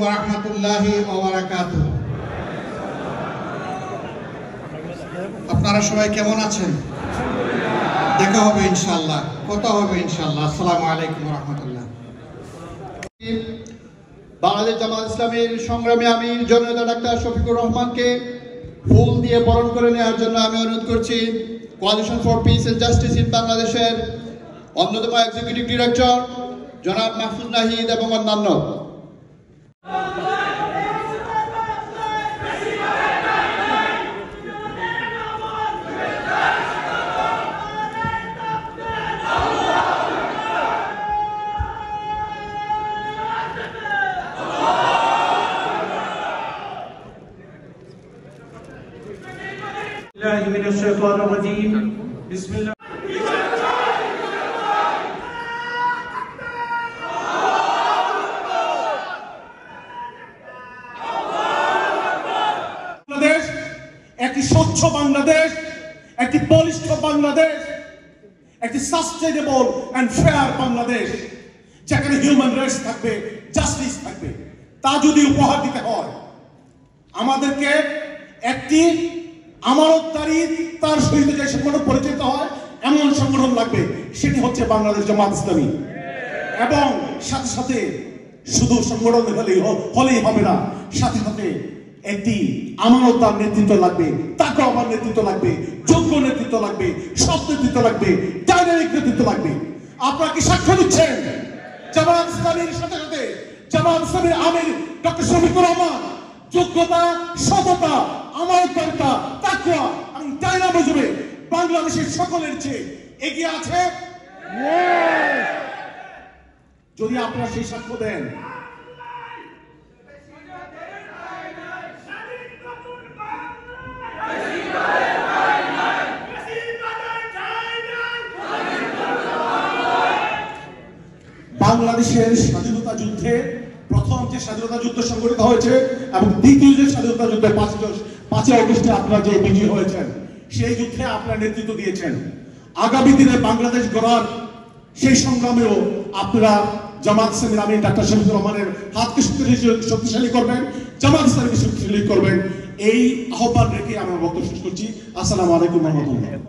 ওয়া রাহমাতুল্লাহি ওয়া বারাকাতুহু। আপনারা সবাই কেমন আছেন? দেখা হবে ইনশাআল্লাহ, কথা হবে ইনশাআল্লাহ। আসসালামু আলাইকুম ওয়া রাহমাতুল্লাহ। বাংলাদেশ জামাত ইসলামীর সংগ্রামী আমির জননেতা ডাক্তার শফিকুর রহমানকে ফুল দিয়ে বরণ করে নেওয়ার জন্য আমি অনুরোধ করছি coalition for peace and justice in বাংলাদেশের অন্যতম এক্সিকিউটিভ ডিরেক্টর জনাব মাহফুজ নাহিদ এবং অন্যান্য। من الشيطان الرجيم بسم الله বাংলাদেশ একটি স্বচ্ছ বাংলাদেশ, একটি বলিষ্ঠ বাংলাদেশ, একটি সাস্টেইনেবল এন্ড ফেয়ার বাংলাদেশ যেখানে হিউম্যান রাইটস থাকবে, জাস্টিস থাকবে। তা যদি উপহার দিতে হয় আমাদেরকে একটি আমানতদারি তার সহিত যে সংগঠন পরিচালিত হয় এমন সংগঠন লাগবে, সেটি হচ্ছে বাংলাদেশ জামাত ইসলামী। এবং সাথে সাথে শুধু সংগঠন হলেই হবে না, সাথে সাথে একটি আমানতদার নেতৃত্ব লাগবে, তাকওয়ার নেতৃত্ব লাগবে, যোগ্য নেতৃত্ব লাগবে, সৎ নেতৃত্ব লাগবে, ডাইনামিক নেতৃত্ব লাগবে। আপনারা কি সাক্ষ্য দিচ্ছেন জামাত ইসলামীর সাথে সাথে জামাত ইসলামীর আমির ডক্টর শফিকুর রহমান যোগ্যতা, সততা, আমানতদারিতা, তাকওয়া এবং ডাইনামিজমে বাংলাদেশের সকলের চেয়ে এগিয়ে আছে? যদি আপনারা সেই সাক্ষ্য দেন, বাংলাদেশের স্বাধীনতা যুদ্ধে প্রথম যে স্বাধীনতা যুদ্ধ সংগঠিত হয়েছে এবং দ্বিতীয় যে স্বাধীনতা যুদ্ধে 5 অগস্টে আপনারা যে বিজয়ী হয়েছেন, সেই যুদ্ধে আপনারা নেতৃত্ব দিয়েছেন। আগামী দিনে বাংলাদেশ গড়ার সেই সংগ্রামেও আপনারা জামাত ইসলামীর আমির ডাক্তার শফিকুর রহমানের হাতকে শক্তিশালী করবেন, জামাত ইসলামীকে শক্তিশালী করবেন। এই আহ্বান রেখে আমরা বক্তব্য শেষ করছি। আসসালামু আলাইকুম ওয়া রাহমাতুল্লাহ।